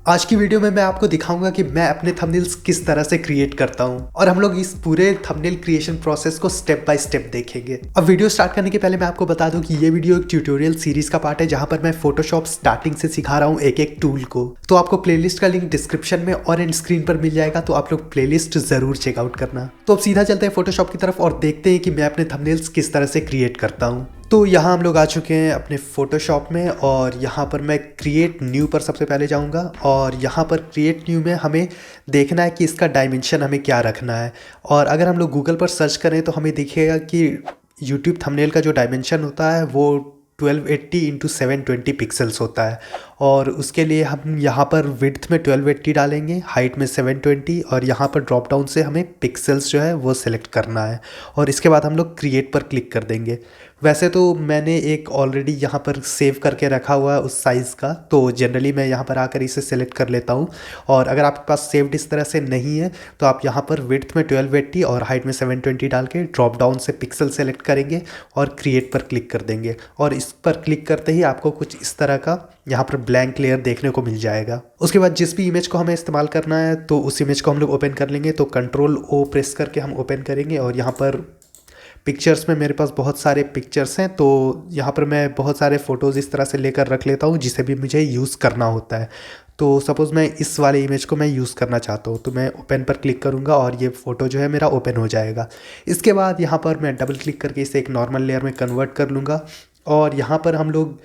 आज की वीडियो में मैं आपको दिखाऊंगा कि मैं अपने थंबनेल्स किस तरह से क्रिएट करता हूं और हम लोग इस पूरे थंबनेल क्रिएशन प्रोसेस को स्टेप बाय स्टेप देखेंगे। अब वीडियो स्टार्ट करने के पहले मैं आपको बता दूं कि ये वीडियो एक ट्यूटोरियल सीरीज का पार्ट है जहां पर मैं फोटोशॉप स्टार्टिंग से सिखा रहा हूं एक एक टूल को। तो आपको प्लेलिस्ट का लिंक डिस्क्रिप्शन में और एंड स्क्रीन पर मिल जाएगा, तो आप लोग प्लेलिस्ट जरूर चेकआउट करना। तो अब सीधा चलते हैं फोटोशॉप की तरफ और देखते हैं कि मैं अपने थंबनेल्स किस तरह से क्रिएट करता हूँ। तो यहाँ हम लोग आ चुके हैं अपने फोटोशॉप में और यहाँ पर मैं क्रिएट न्यू पर सबसे पहले जाऊँगा और यहाँ पर क्रिएट न्यू में हमें देखना है कि इसका डायमेंशन हमें क्या रखना है। और अगर हम लोग गूगल पर सर्च करें तो हमें दिखेगा कि यूट्यूब थंबनेल का जो डायमेंशन होता है वो 1280 इंटू 720 पिक्सल्स होता है। और उसके लिए हम यहाँ पर विड्थ में 1280 डालेंगे, हाइट में 720 और यहाँ पर ड्रॉप डाउन से हमें पिक्सल्स जो है वो सिलेक्ट करना है और इसके बाद हम लोग क्रिएट पर क्लिक कर देंगे। वैसे तो मैंने एक ऑलरेडी यहाँ पर सेव करके रखा हुआ है उस साइज़ का, तो जनरली मैं यहाँ पर आकर इसे सिलेक्ट कर लेता हूँ। और अगर आपके पास सेव्ड इस तरह से नहीं है तो आप यहाँ पर विड्थ में 1280 और हाइट में 720 डाल के ड्रॉप डाउन से पिक्सल सेलेक्ट करेंगे और क्रिएट पर क्लिक कर देंगे। और इस पर क्लिक करते ही आपको कुछ इस तरह का यहाँ पर ब्लैंक लेयर देखने को मिल जाएगा। उसके बाद जिस भी इमेज को हमें इस्तेमाल करना है तो उस इमेज को हम लोग ओपन कर लेंगे। तो कंट्रोल ओ प्रेस करके हम ओपन करेंगे और यहाँ पर पिक्चर्स में मेरे पास बहुत सारे पिक्चर्स हैं, तो यहाँ पर मैं बहुत सारे फ़ोटोज़ इस तरह से लेकर रख लेता हूँ जिसे भी मुझे यूज़ करना होता है। तो सपोज़ मैं इस वाले इमेज को मैं यूज़ करना चाहता हूँ तो मैं ओपन पर क्लिक करूँगा और ये फ़ोटो जो है मेरा ओपन हो जाएगा। इसके बाद यहाँ पर मैं डबल क्लिक करके इसे एक नॉर्मल लेयर में कन्वर्ट कर लूँगा और यहाँ पर हम लोग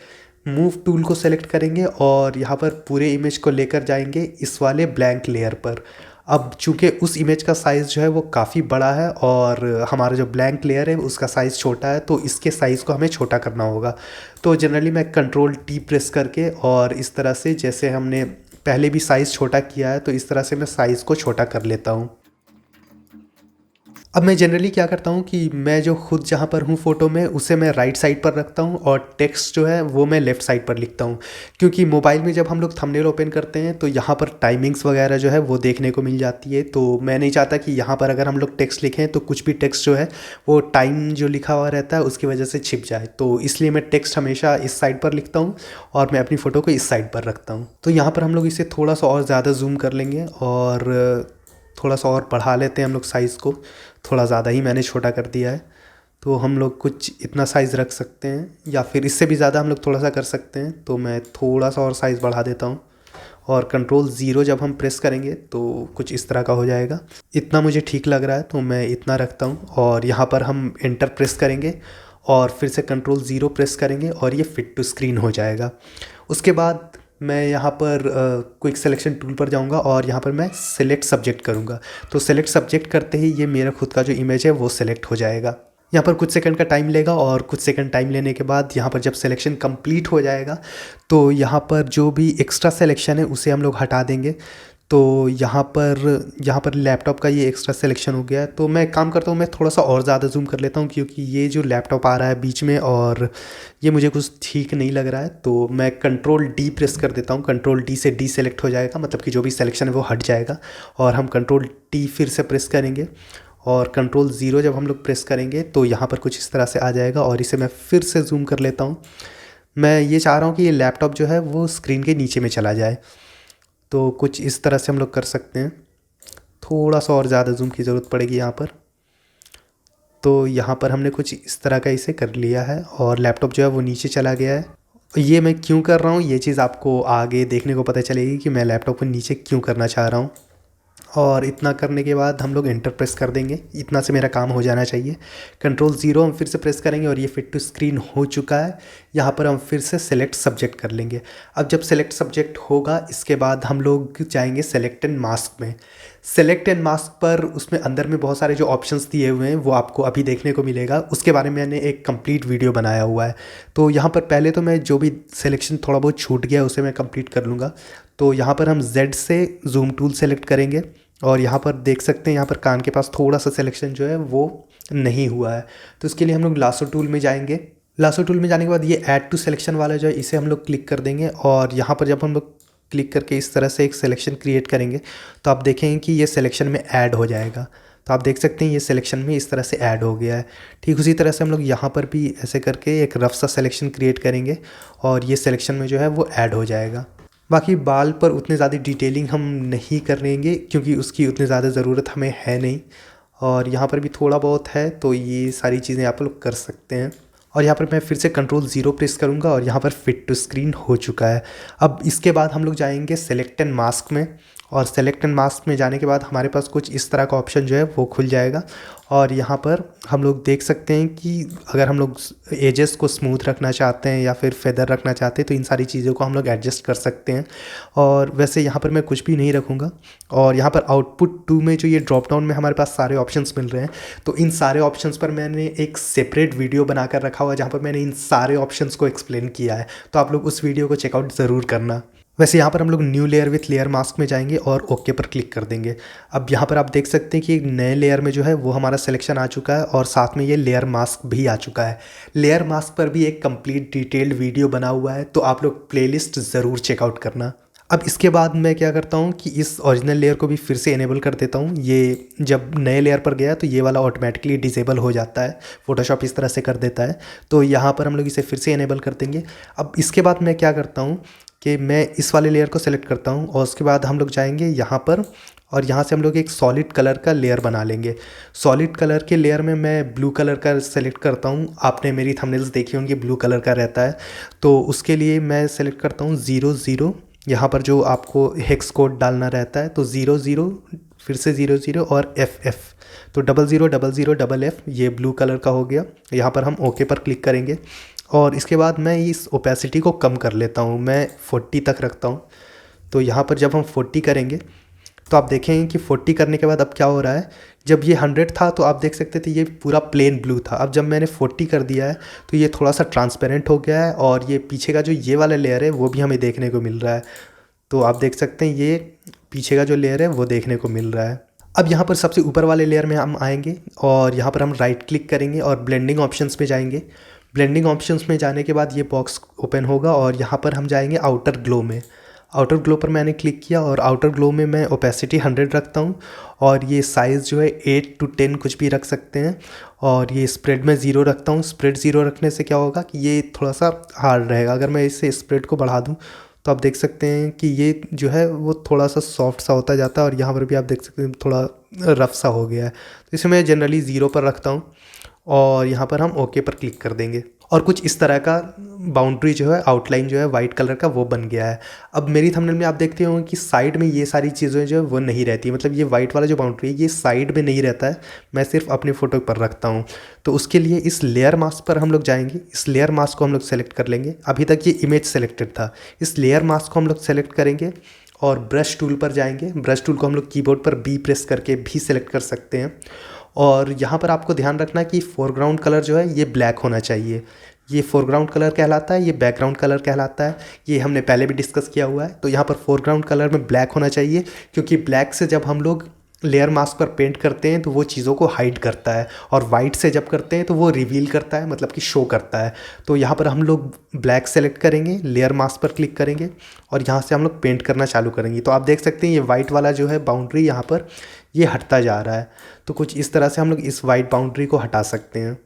मूव टूल को सेलेक्ट करेंगे और यहाँ पर पूरे इमेज को लेकर जाएंगे इस वाले ब्लैंक लेयर पर। अब चूंकि उस इमेज का साइज़ जो है वो काफ़ी बड़ा है और हमारा जो ब्लैंक लेयर है उसका साइज़ छोटा है, तो इसके साइज़ को हमें छोटा करना होगा। तो जनरली मैं कंट्रोल टी प्रेस करके और इस तरह से, जैसे हमने पहले भी साइज़ छोटा किया है, तो इस तरह से मैं साइज़ को छोटा कर लेता हूँ। अब मैं जनरली क्या करता हूँ कि मैं जो खुद जहाँ पर हूँ फ़ोटो में उसे मैं राइट साइड पर रखता हूँ और टेक्स्ट जो है वो मैं लेफ़्ट साइड पर लिखता हूँ, क्योंकि मोबाइल में जब हम लोग थंबनेल ओपन करते हैं तो यहाँ पर टाइमिंग्स वगैरह जो है वो देखने को मिल जाती है। तो मैं नहीं चाहता कि यहाँ पर अगर हम लोग टेक्स्ट लिखें तो कुछ भी टेक्स्ट जो है वो टाइम जो लिखा हुआ रहता है उसकी वजह से छिप जाए। तो इसलिए मैं टेक्स्ट हमेशा इस साइड पर लिखता हूँ और मैं अपनी फ़ोटो को इस साइड पर रखता हूँ। तो यहाँ पर हम लोग इसे थोड़ा सा और ज़्यादा जूम कर लेंगे और थोड़ा सा और बढ़ा लेते हैं हम लोग साइज़ को। थोड़ा ज़्यादा ही मैंने छोटा कर दिया है, तो हम लोग कुछ इतना साइज़ रख सकते हैं या फिर इससे भी ज़्यादा हम लोग थोड़ा सा कर सकते हैं। तो मैं थोड़ा सा और साइज़ बढ़ा देता हूँ और कंट्रोल ज़ीरो जब हम प्रेस करेंगे तो कुछ इस तरह का हो जाएगा। इतना मुझे ठीक लग रहा है तो मैं इतना रखता हूँ और यहाँ पर हम एंटर प्रेस करेंगे और फिर से कंट्रोल ज़ीरो प्रेस करेंगे और ये फिट टू स्क्रीन हो जाएगा। उसके बाद मैं यहाँ पर क्विक सिलेक्शन टूल पर जाऊँगा और यहाँ पर मैं सेलेक्ट सब्जेक्ट करूँगा। तो सेलेक्ट सब्जेक्ट करते ही ये मेरा खुद का जो इमेज है वो सेलेक्ट हो जाएगा। यहाँ पर कुछ सेकंड का टाइम लेगा और कुछ सेकंड टाइम लेने के बाद यहाँ पर जब सिलेक्शन कंप्लीट हो जाएगा तो यहाँ पर जो भी एक्स्ट्रा सिलेक्शन है उसे हम लोग हटा देंगे। तो यहाँ पर लैपटॉप का ये एक्स्ट्रा सिलेक्शन हो गया है। तो मैं काम करता हूँ, मैं थोड़ा सा और ज़्यादा जूम कर लेता हूँ क्योंकि ये जो लैपटॉप आ रहा है बीच में और ये मुझे कुछ ठीक नहीं लग रहा है। तो मैं कंट्रोल डी प्रेस कर देता हूँ। कंट्रोल डी से डी सेलेक्ट हो जाएगा, मतलब कि जो भी सिलेक्शन है वो हट जाएगा। और हम कंट्रोल टी फिर से प्रेस करेंगे और कंट्रोल ज़ीरो जब हम लोग प्रेस करेंगे तो यहाँ पर कुछ इस तरह से आ जाएगा और इसे मैं फिर से जूम कर लेता हूँ। मैं ये चाह रहा हूँ कि ये लैपटॉप जो है वो स्क्रीन के नीचे में चला जाए, तो कुछ इस तरह से हम लोग कर सकते हैं। थोड़ा सा और ज़्यादा जूम की ज़रूरत पड़ेगी यहाँ पर। तो यहाँ पर हमने कुछ इस तरह का इसे कर लिया है और लैपटॉप जो है वो नीचे चला गया है। ये मैं क्यों कर रहा हूँ ये चीज़ आपको आगे देखने को पता चलेगी कि मैं लैपटॉप को नीचे क्यों करना चाह रहा हूँ। और इतना करने के बाद हम लोग एंटर प्रेस कर देंगे। इतना से मेरा काम हो जाना चाहिए। कंट्रोल ज़ीरो हम फिर से प्रेस करेंगे और ये फिट टू स्क्रीन हो चुका है। यहाँ पर हम फिर से सेलेक्ट सब्जेक्ट कर लेंगे। अब जब सेलेक्ट सब्जेक्ट होगा इसके बाद हम लोग जाएंगे सेलेक्ट एंड मास्क में। सेलेक्ट एंड मास्क पर उसमें अंदर में बहुत सारे जो ऑप्शंस दिए हुए हैं वो आपको अभी देखने को मिलेगा, उसके बारे में मैंने एक कंप्लीट वीडियो बनाया हुआ है। तो यहाँ पर पहले तो मैं जो भी सिलेक्शन थोड़ा बहुत छूट गया उसे मैं कंप्लीट कर लूँगा। तो यहाँ पर हम Z से जूम टूल सेलेक्ट करेंगे और यहाँ पर देख सकते हैं यहाँ पर कान के पास थोड़ा सा सिलेक्शन जो है वो नहीं हुआ है। तो इसके लिए हम लोग लासो टूल में जाएंगे। लासो टूल में जाने के बाद ये ऐड टू सिलेक्शन वाला जो है इसे हम लोग क्लिक कर देंगे और यहाँ पर जब हम लोग क्लिक करके इस तरह से एक सिलेक्शन क्रिएट करेंगे तो आप देखेंगे कि ये सिलेक्शन में ऐड हो जाएगा। तो आप देख सकते हैं ये सिलेक्शन में इस तरह से ऐड हो गया है। ठीक उसी तरह से हम लोग यहाँ पर भी ऐसे करके एक रफ सा सिलेक्शन क्रिएट करेंगे और ये सिलेक्शन में जो है वो ऐड हो जाएगा। बाकी बाल पर उतने ज़्यादा डिटेलिंग हम नहीं करेंगे क्योंकि उसकी उतनी ज़्यादा ज़रूरत हमें है नहीं। और यहाँ पर भी थोड़ा बहुत है, तो ये सारी चीज़ें आप लोग कर सकते हैं। और यहाँ पर मैं फिर से कंट्रोल 0 प्रेस करूँगा और यहाँ पर फिट टू स्क्रीन हो चुका है। अब इसके बाद हम लोग जाएंगे सेलेक्ट एंड मास्क में, और सेलेक्ट एंड मास्क में जाने के बाद हमारे पास कुछ इस तरह का ऑप्शन जो है वो खुल जाएगा। और यहाँ पर हम लोग देख सकते हैं कि अगर हम लोग एजेस को स्मूथ रखना चाहते हैं या फिर फेदर रखना चाहते हैं तो इन सारी चीज़ों को हम लोग एडजस्ट कर सकते हैं। और वैसे यहाँ पर मैं कुछ भी नहीं रखूँगा। और यहाँ पर आउटपुट 2 में जो ये ड्रॉप डाउन में हमारे पास सारे ऑप्शंस मिल रहे हैं, तो इन सारे ऑप्शंस पर मैंने एक सेपरेट वीडियो बनाकर रखा हुआ है जहाँ पर मैंने इन सारे ऑप्शंस को एक्सप्लेन किया है, तो आप लोग उस वीडियो को चेकआउट ज़रूर करना। वैसे यहाँ पर हम लोग new layer with layer mask में जाएंगे और ओके पर क्लिक कर देंगे। अब यहाँ पर आप देख सकते हैं कि एक नए लेयर में जो है वो हमारा सिलेक्शन आ चुका है और साथ में ये लेयर मास्क भी आ चुका है। लेयर मास्क पर भी एक कंप्लीट डिटेल्ड वीडियो बना हुआ है, तो आप लोग प्लेलिस्ट ज़रूर चेकआउट करना। अब इसके बाद मैं क्या करता हूँ कि इस ओरिजिनल लेयर को भी फिर से इनेबल कर देता हूँ। ये जब नए लेयर पर गया तो ये वाला ऑटोमेटिकली डिसेबल हो जाता है, फ़ोटोशॉप इस तरह से कर देता है। तो यहाँ पर हम लोग इसे फिर से इनेबल कर देंगे। अब इसके बाद मैं क्या करता हूँ कि मैं इस वाले लेयर को सेलेक्ट करता हूँ और उसके बाद हम लोग जाएंगे यहाँ पर और यहाँ से हम लोग एक सॉलिड कलर का लेयर बना लेंगे। सॉलिड कलर के लेयर में मैं ब्लू कलर का सेलेक्ट करता हूँ। आपने मेरी थंबनेल्स देखी होंगी, ब्लू कलर का रहता है, तो उसके लिए मैं सेलेक्ट करता हूँ 00। यहाँ पर जो आपको हेक्स कोड डालना रहता है, तो 00 फिर से 00 और FF, तो 0000FF ये ब्लू कलर का हो गया। यहाँ पर हम ओके पर क्लिक करेंगे और इसके बाद मैं इस ओपेसिटी को कम कर लेता हूँ, मैं 40 तक रखता हूँ। तो यहाँ पर जब हम 40 करेंगे तो आप देखेंगे कि 40 करने के बाद अब क्या हो रहा है, जब ये 100 था तो आप देख सकते थे ये पूरा प्लेन ब्लू था। अब जब मैंने 40 कर दिया है तो ये थोड़ा सा ट्रांसपेरेंट हो गया है और ये पीछे का जो ये वाला लेयर है वो भी हमें देखने को मिल रहा है। तो आप देख सकते हैं ये पीछे का जो लेयर है वो देखने को मिल रहा है। अब यहाँ पर सबसे ऊपर वाले लेयर में हम आएंगे और यहाँ पर हम राइट क्लिक करेंगे और ब्लेंडिंग ऑप्शंस में जाएंगे। ब्लेंडिंग ऑप्शंस में जाने के बाद ये बॉक्स ओपन होगा और यहाँ पर हम जाएंगे आउटर ग्लो में। आउटर ग्लो पर मैंने क्लिक किया और आउटर ग्लो में मैं ओपेसिटी 100 रखता हूँ और ये साइज़ जो है 8 to 10 कुछ भी रख सकते हैं। और ये स्प्रेड में 0 रखता हूँ। स्प्रेड 0 रखने से क्या होगा कि ये थोड़ा सा हार्ड रहेगा। अगर मैं इसे स्प्रेड को बढ़ा दूँ तो आप देख सकते हैं कि ये जो है वो थोड़ा सा सॉफ्ट सा होता जाता है और यहाँ पर भी आप देख सकते हैं थोड़ा रफ सा हो गया है। तो इसे मैं जनरली 0 पर रखता हूँ और यहाँ पर हम ओके पर क्लिक कर देंगे और कुछ इस तरह का बाउंड्री जो है, आउटलाइन जो है वाइट कलर का वो बन गया है। अब मेरी थंबनेल में आप देखते होंगे कि साइड में ये सारी चीज़ें जो है वो नहीं रहती, मतलब ये वाइट वाला जो बाउंड्री है ये साइड में नहीं रहता है, मैं सिर्फ अपने फ़ोटो पर रखता हूँ। तो उसके लिए इस लेयर मास्क पर हम लोग जाएंगे, इस लेयर मास्क को हम लोग सेलेक्ट कर लेंगे। अभी तक ये इमेज सेलेक्टेड था, इस लेयर मास्क को हम लोग सेलेक्ट करेंगे और ब्रश टूल पर जाएंगे। ब्रश टूल को हम लोग कीबोर्ड पर B प्रेस करके भी सेलेक्ट कर सकते हैं। और यहाँ पर आपको ध्यान रखना है कि फोरग्राउंड कलर जो है ये ब्लैक होना चाहिए। ये फोरग्राउंड कलर कहलाता है, ये बैकग्राउंड कलर कहलाता है, ये हमने पहले भी डिस्कस किया हुआ है। तो यहाँ पर फोरग्राउंड कलर में ब्लैक होना चाहिए क्योंकि ब्लैक से जब हम लोग लेयर मास्क पर पेंट करते हैं तो वो चीज़ों को हाइड करता है और वाइट से जब करते हैं तो वो रिवील करता है, मतलब कि शो करता है। तो यहाँ पर हम लोग ब्लैक सेलेक्ट करेंगे, लेयर मास्क पर क्लिक करेंगे और यहाँ से हम लोग पेंट करना चालू करेंगे। तो आप देख सकते हैं ये वाइट वाला जो है बाउंड्री यहाँ पर ये हटता जा रहा है। तो कुछ इस तरह से हम लोग इस वाइट बाउंड्री को हटा सकते हैं।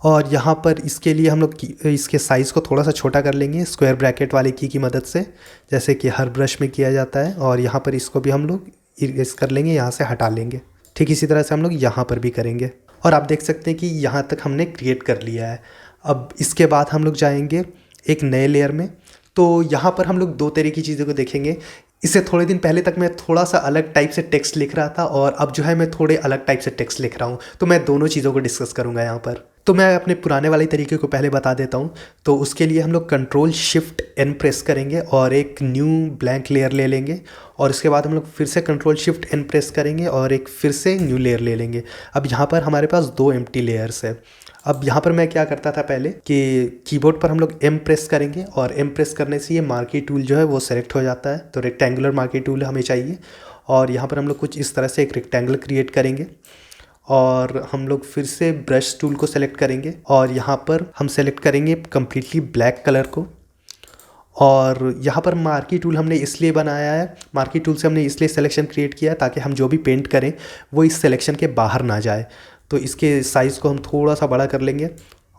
और यहाँ पर इसके लिए हम लोग इसके साइज़ को थोड़ा सा छोटा कर लेंगे स्क्वायर ब्रैकेट वाले की मदद से, जैसे कि हर ब्रश में किया जाता है। और यहाँ पर इसको भी हम लोग इरेज कर लेंगे, यहाँ से हटा लेंगे। ठीक इसी तरह से हम लोग यहाँ पर भी करेंगे। और आप देख सकते हैं कि यहाँ तक हमने क्रिएट कर लिया है। अब इसके बाद हम लोग जाएंगे एक नए लेयर में। तो यहाँ पर हम लोग दो तरह की चीज़ों को देखेंगे। इससे थोड़े दिन पहले तक मैं थोड़ा सा अलग टाइप से टेक्स्ट लिख रहा था और अब जो है मैं थोड़े अलग टाइप से टेक्स्ट लिख रहा हूँ, तो मैं दोनों चीज़ों को डिस्कस करूँगा यहाँ पर। तो मैं अपने पुराने वाले तरीके को पहले बता देता हूँ। तो उसके लिए हम लोग Ctrl+Shift+N प्रेस करेंगे और एक न्यू ब्लैंक लेयर ले लेंगे और उसके बाद हम लोग फिर से Ctrl+Shift+N प्रेस करेंगे और एक फिर से न्यू लेयर ले लेंगे। अब यहाँ पर हमारे पास 2 एम्प्टी लेयर्स है। अब यहाँ पर मैं क्या करता था पहले कि कीबोर्ड पर हम लोग M प्रेस करेंगे और M प्रेस करने से ये मार्की टूल जो है वो सेलेक्ट हो जाता है। तो रेक्टेंगुलर मार्की टूल हमें चाहिए और यहाँ पर हम लोग कुछ इस तरह से एक रेक्टेंगल क्रिएट करेंगे और हम लोग फिर से ब्रश टूल को सेलेक्ट करेंगे और यहाँ पर हम सेलेक्ट करेंगे कम्प्लीटली ब्लैक कलर को। और यहाँ पर मार्की टूल हमने इसलिए बनाया है, मार्की टूल से हमने इसलिए सिलेक्शन क्रिएट किया है ताकि हम जो भी पेंट करें वो इस सिलेक्शन के बाहर ना जाए। तो इसके साइज़ को हम थोड़ा सा बड़ा कर लेंगे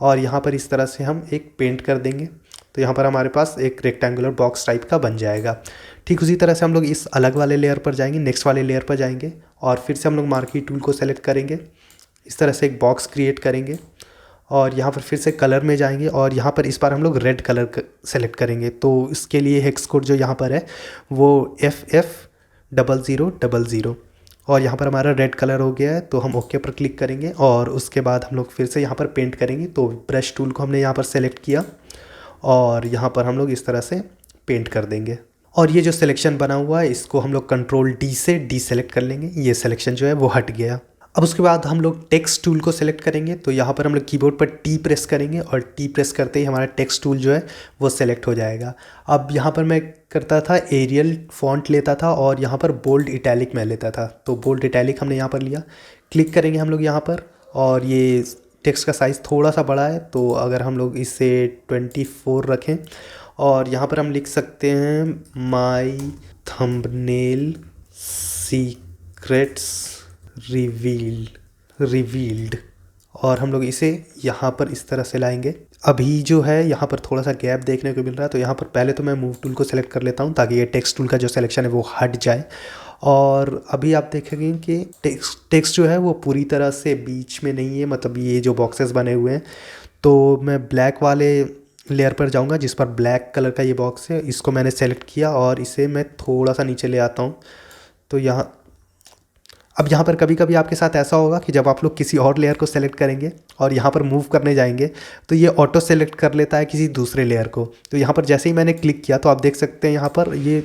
और यहाँ पर इस तरह से हम एक पेंट कर देंगे। तो यहाँ पर हमारे पास एक रेक्टेंगुलर बॉक्स टाइप का बन जाएगा। ठीक उसी तरह से हम लोग इस अलग वाले लेयर पर जाएंगे, नेक्स्ट वाले लेयर पर जाएंगे और फिर से हम लोग मार्की टूल को सेलेक्ट करेंगे। इस तरह से एक बॉक्स क्रिएट करेंगे और यहाँ पर फिर से कलर में जाएंगे और यहाँ पर इस बार हम लोग रेड कलर सेलेक्ट करेंगे। तो इसके लिए हेक्स कोड जो यहाँ पर है वो FF0000 और यहाँ पर हमारा रेड कलर हो गया है। तो हम ओके पर क्लिक करेंगे और उसके बाद हम लोग फिर से यहाँ पर पेंट करेंगे। तो ब्रश टूल को हमने यहाँ पर सेलेक्ट किया और यहाँ पर हम लोग इस तरह से पेंट कर देंगे और ये जो सिलेक्शन बना हुआ है इसको हम लोग कंट्रोल D से डीसेलेक्ट कर लेंगे। ये सिलेक्शन जो है वो हट गया। अब उसके बाद हम लोग टेक्स्ट टूल को सेलेक्ट करेंगे। तो यहाँ पर हम लोग कीबोर्ड पर T प्रेस करेंगे और T प्रेस करते ही हमारा टेक्स्ट टूल जो है वो सेलेक्ट हो जाएगा। अब यहाँ पर मैं करता था एरियल फॉन्ट लेता था और यहाँ पर बोल्ड इटैलिक मैं लेता था। तो बोल्ड इटैलिक हमने यहाँ पर लिया। क्लिक करेंगे हम लोग यहाँ पर और ये टेक्स्ट का साइज़ थोड़ा सा बड़ा है, तो अगर हम लोग इसे 24 रखें और यहाँ पर हम लिख सकते हैं माई थंबनेल सीक्रेट्स रिवील्ड और हम लोग इसे यहाँ पर इस तरह से लाएंगे। अभी जो है यहाँ पर थोड़ा सा गैप देखने को मिल रहा है, तो यहाँ पर पहले तो मैं मूव टूल को सेलेक्ट कर लेता हूँ ताकि ये टेक्स्ट टूल का जो सिलेक्शन है वो हट जाए। और अभी आप देखेंगे कि टेक्स्ट जो है वो पूरी तरह से बीच में नहीं है, मतलब ये जो बॉक्सेस बने हुए हैं। तो मैं ब्लैक वाले लेयर पर जाऊंगा जिस पर ब्लैक कलर का ये बॉक्स है, इसको मैंने सेलेक्ट किया और इसे मैं थोड़ा सा नीचे ले आता हूँ। तो यहाँ अब यहाँ पर कभी कभी आपके साथ ऐसा होगा कि जब आप लोग किसी और लेयर को सेलेक्ट करेंगे और यहाँ पर मूव करने जाएंगे तो ये ऑटो सेलेक्ट कर लेता है किसी दूसरे लेयर को। तो यहाँ पर जैसे ही मैंने क्लिक किया तो आप देख सकते हैं यहाँ पर ये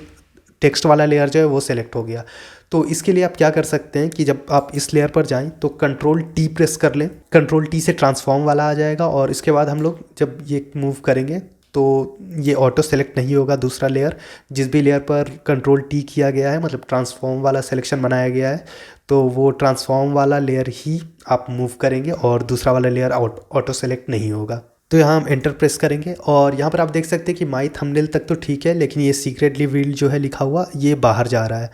टेक्स्ट वाला लेयर जो है वो सेलेक्ट हो गया। तो इसके लिए आप क्या कर सकते हैं कि जब आप इस लेयर पर जाएं तो कंट्रोल T प्रेस कर लें, कंट्रोल T से ट्रांसफॉर्म वाला आ जाएगा और इसके बाद हम लोग जब ये मूव करेंगे तो ये ऑटो सेलेक्ट नहीं होगा दूसरा लेयर। जिस भी लेयर पर कंट्रोल T किया गया है, मतलब ट्रांसफॉर्म वाला सिलेक्शन बनाया गया है, तो वो ट्रांसफॉर्म वाला लेयर ही आप मूव करेंगे और दूसरा वाला लेयर ऑटो सेलेक्ट नहीं होगा। तो यहाँ हम एंटर प्रेस करेंगे और यहाँ पर आप देख सकते हैं कि माई थंबनेल तक तो ठीक है, लेकिन ये सीक्रेटली रिवील्ड जो है लिखा हुआ ये बाहर जा रहा है।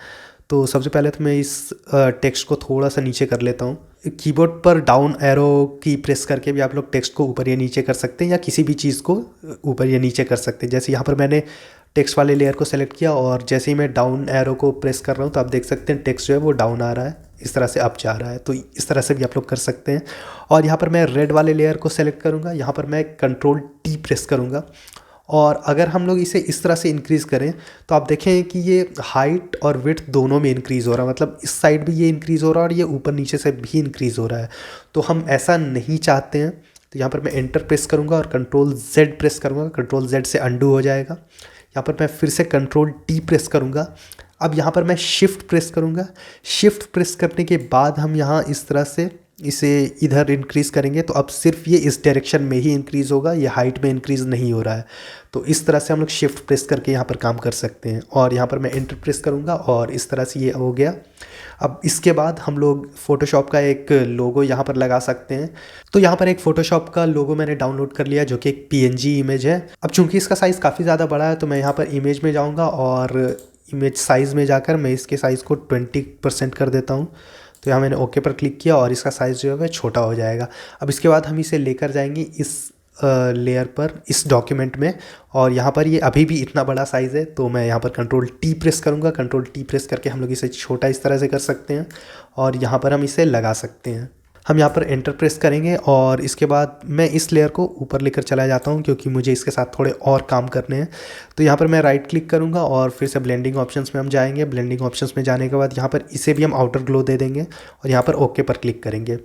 तो सबसे पहले तो मैं इस टेक्स्ट को थोड़ा सा नीचे कर लेता हूँ। कीबोर्ड पर डाउन एरो की प्रेस करके भी आप लोग टेक्स्ट को ऊपर या नीचे कर सकते हैं या किसी भी चीज़ को ऊपर या नीचे कर सकते हैं। जैसे यहाँ पर मैंने टेक्स्ट वाले लेयर को सेलेक्ट किया और जैसे ही मैं डाउन एरो को प्रेस कर रहा हूँ तो आप देख सकते हैं टेक्स्ट जो है वो डाउन आ रहा है, इस तरह से अप जा रहा है। तो इस तरह से भी आप लोग कर सकते हैं। और यहाँ पर मैं रेड वाले लेयर को सेलेक्ट करूँगा, यहाँ पर मैं कंट्रोल T प्रेस करूँगा और अगर हम लोग इसे इस तरह से इंक्रीज़ करें तो आप देखें कि ये हाइट और विड्थ दोनों में इंक्रीज़ हो रहा है, मतलब इस साइड भी ये इंक्रीज़ हो रहा है और ये ऊपर नीचे से भी इंक्रीज़ हो रहा है। तो हम ऐसा नहीं चाहते हैं। तो यहाँ पर मैं एंटर प्रेस करूँगा और कंट्रोल Z प्रेस करूँगा, कंट्रोल Z से अंडू हो जाएगा। यहाँ पर मैं फिर से कंट्रोल T प्रेस करूँगा। अब यहाँ पर मैं शिफ्ट प्रेस करूँगा। शिफ्ट प्रेस करने के बाद हम यहाँ इस तरह से इसे इधर इंक्रीज़ करेंगे तो अब सिर्फ ये इस डायरेक्शन में ही इंक्रीज़ होगा, ये हाइट में इंक्रीज़ नहीं हो रहा है। तो इस तरह से हम लोग शिफ्ट प्रेस करके यहाँ पर काम कर सकते हैं। और यहाँ पर मैं एंटर प्रेस करूँगा और इस तरह से ये हो गया। अब इसके बाद हम लोग फ़ोटोशॉप का एक लोगो यहाँ पर लगा सकते हैं। तो यहाँ पर एक फ़ोटोशॉप का लोगो मैंने डाउनलोड कर लिया जो कि एक PNG इमेज है। अब चूँकि इसका साइज़ काफ़ी ज़्यादा बड़ा है तो मैं यहाँ पर इमेज में जाऊँगा और इमेज साइज़ में जाकर मैं इसके साइज़ को 20% कर देता हूँ। तो यहाँ मैंने ओके पर क्लिक किया और इसका साइज़ जो है वह छोटा हो जाएगा। अब इसके बाद हम इसे लेकर जाएंगे इस लेयर पर, इस डॉक्यूमेंट में, और यहाँ पर ये अभी भी इतना बड़ा साइज़ है तो मैं यहाँ पर कंट्रोल T प्रेस करूँगा। कंट्रोल T प्रेस करके हम लोग इसे छोटा इस तरह से कर सकते हैं और यहाँ पर हम इसे लगा सकते हैं। हम यहाँ पर एंटर प्रेस करेंगे और इसके बाद मैं इस लेयर को ऊपर लेकर चला जाता हूँ क्योंकि मुझे इसके साथ थोड़े और काम करने हैं। तो यहाँ पर मैं राइट क्लिक करूँगा और फिर से ब्लेंडिंग ऑप्शंस में हम जाएंगे। ब्लेंडिंग ऑप्शंस में जाने के बाद यहाँ पर इसे भी हम आउटर ग्लो दे देंगे और यहाँ पर ओके पर क्लिक करेंगे।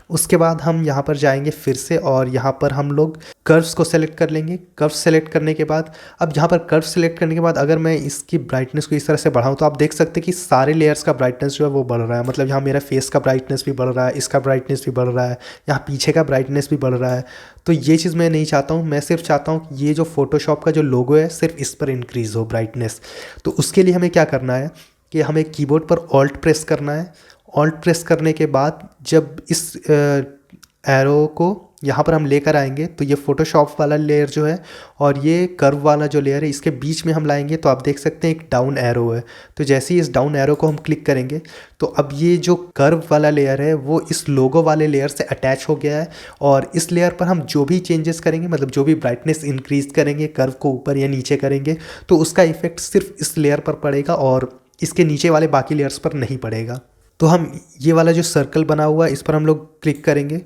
उसके बाद हम यहाँ पर जाएंगे फिर से और यहाँ पर हम लोग कर्व्स को सेलेक्ट कर लेंगे। कर्व सेलेक्ट करने के बाद अब यहाँ पर कर्व सेलेक्ट करने के बाद अगर मैं इसकी ब्राइटनेस को इस तरह से बढ़ाऊँ तो आप देख सकते हैं कि सारे लेयर्स का ब्राइटनेस जो है वो बढ़ रहा है। मतलब यहाँ मेरा फेस का ब्राइटनेस भी बढ़ रहा है, इसका ब्राइटनेस भी बढ़ रहा है, यहाँ पीछे का ब्राइटनेस भी बढ़ रहा है। तो ये चीज़ मैं नहीं चाहता हूँ। मैं सिर्फ चाहता हूँ कि ये जो फोटोशॉप का जो लोगो है सिर्फ इस पर इंक्रीज़ हो ब्राइटनेस। तो उसके लिए हमें क्या करना है कि हमें कीबोर्ड पर ऑल्ट प्रेस करना है। ऑल्ट प्रेस करने के बाद जब इस एरो को यहाँ पर हम लेकर आएंगे तो ये फोटोशॉप वाला लेयर जो है और ये कर्व वाला जो लेयर है इसके बीच में हम लाएंगे तो आप देख सकते हैं एक डाउन एरो है। तो जैसे ही इस डाउन एरो को हम क्लिक करेंगे तो अब ये जो कर्व वाला लेयर है वो इस लोगो वाले लेयर से अटैच हो गया है और इस लेयर पर हम जो भी चेंजेस करेंगे, मतलब जो भी ब्राइटनेस इंक्रीज करेंगे, कर्व को ऊपर या नीचे करेंगे, तो उसका इफेक्ट सिर्फ इस लेयर पर पड़ेगा और इसके नीचे वाले बाकी लेयर्स पर नहीं पड़ेगा। तो हम ये वाला जो सर्कल बना हुआ है इस पर हम लोग क्लिक करेंगे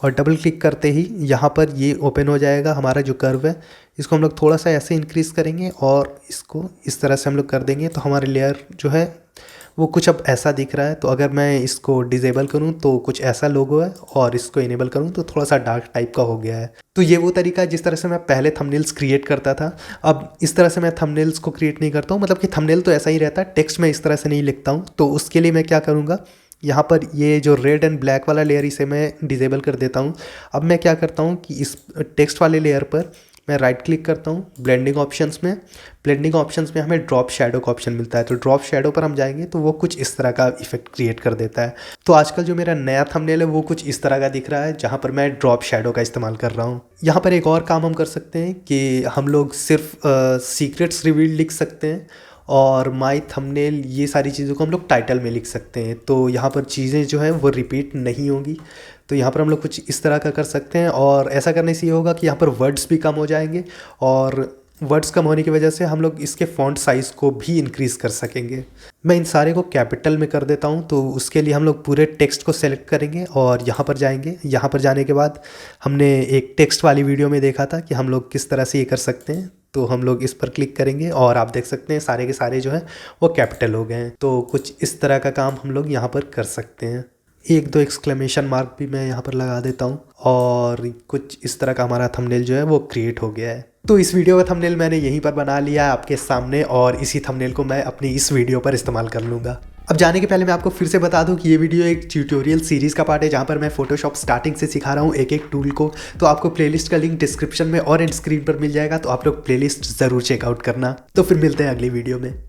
और डबल क्लिक करते ही यहाँ पर ये ओपन हो जाएगा हमारा जो कर्व है। इसको हम लोग थोड़ा सा ऐसे इंक्रीज़ करेंगे और इसको इस तरह से हम लोग कर देंगे तो हमारे लेयर जो है वो कुछ अब ऐसा दिख रहा है। तो अगर मैं इसको डिसेबल करूं तो कुछ ऐसा लोगो है और इसको इनेबल करूं तो थोड़ा सा डार्क टाइप का हो गया है। तो ये वो तरीका है जिस तरह से मैं पहले थंबनेल्स क्रिएट करता था। अब इस तरह से मैं थंबनेल्स को क्रिएट नहीं करता हूँ, मतलब कि थंबनेल तो ऐसा ही रहता है, टेक्स्ट में इस तरह से नहीं लिखता हूँ। तो उसके लिए मैं क्या करूँगा, यहाँ पर ये जो रेड एंड ब्लैक वाला लेयर इसे मैं डिसेबल कर देता हूँ। अब मैं क्या करता हूँ कि इस टेक्स्ट वाले लेयर पर मैं राइट क्लिक करता हूँ ब्लेंडिंग ऑप्शंस में। ब्लेंडिंग ऑप्शंस में हमें ड्रॉप शैडो का ऑप्शन मिलता है, तो ड्रॉप शैडो पर हम जाएंगे तो वो कुछ इस तरह का इफेक्ट क्रिएट कर देता है। तो आजकल जो मेरा नया थंबनेल है वो कुछ इस तरह का दिख रहा है जहाँ पर मैं ड्रॉप शैडो का इस्तेमाल कर रहा हूँ। यहाँ पर एक और काम हम कर सकते हैं कि हम लोग सिर्फ सीक्रेट्स रिवील लिख सकते हैं और माई थंबनेल, ये सारी चीज़ों को हम लोग टाइटल में लिख सकते हैं। तो यहाँ पर चीज़ें जो हैं वो रिपीट नहीं होंगी। तो यहाँ पर हम लोग कुछ इस तरह का कर सकते हैं और ऐसा करने से ये होगा कि यहाँ पर वर्ड्स भी कम हो जाएंगे और वर्ड्स कम होने की वजह से हम लोग इसके फ़ॉन्ट साइज़ को भी इंक्रीज़ कर सकेंगे। मैं इन सारे को कैपिटल में कर देता हूँ। तो उसके लिए हम लोग पूरे टेक्स्ट को सेलेक्ट करेंगे और यहाँ पर जाएंगे। यहाँ पर जाने के बाद हमने एक टेक्स्ट वाली वीडियो में देखा था कि हम लोग किस तरह से ये कर सकते हैं। तो हम लोग इस पर क्लिक करेंगे और आप देख सकते हैं सारे के सारे जो हैं वो कैपिटल हो गए हैं। तो कुछ इस तरह का काम हम लोग यहाँ पर कर सकते हैं। एक दो एक्सक्लेमेशन मार्क भी मैं यहाँ पर लगा देता हूँ और कुछ इस तरह का हमारा थंबनेल जो है वो क्रिएट हो गया है। तो इस वीडियो का थंबनेल मैंने यहीं पर बना लिया है आपके सामने और इसी थंबनेल को मैं अपनी इस वीडियो पर इस्तेमाल कर लूँगा। अब जाने के पहले मैं आपको फिर से बता दूं कि ये वीडियो एक ट्यूटोरियल सीरीज़ का पार्ट है जहां पर मैं फोटोशॉप स्टार्टिंग से सिखा रहा हूं एक एक टूल को। तो आपको प्लेलिस्ट का लिंक डिस्क्रिप्शन में और एंड स्क्रीन पर मिल जाएगा, तो आप लोग प्लेलिस्ट ज़रूर चेकआउट करना। तो फिर मिलते हैं अगली वीडियो में।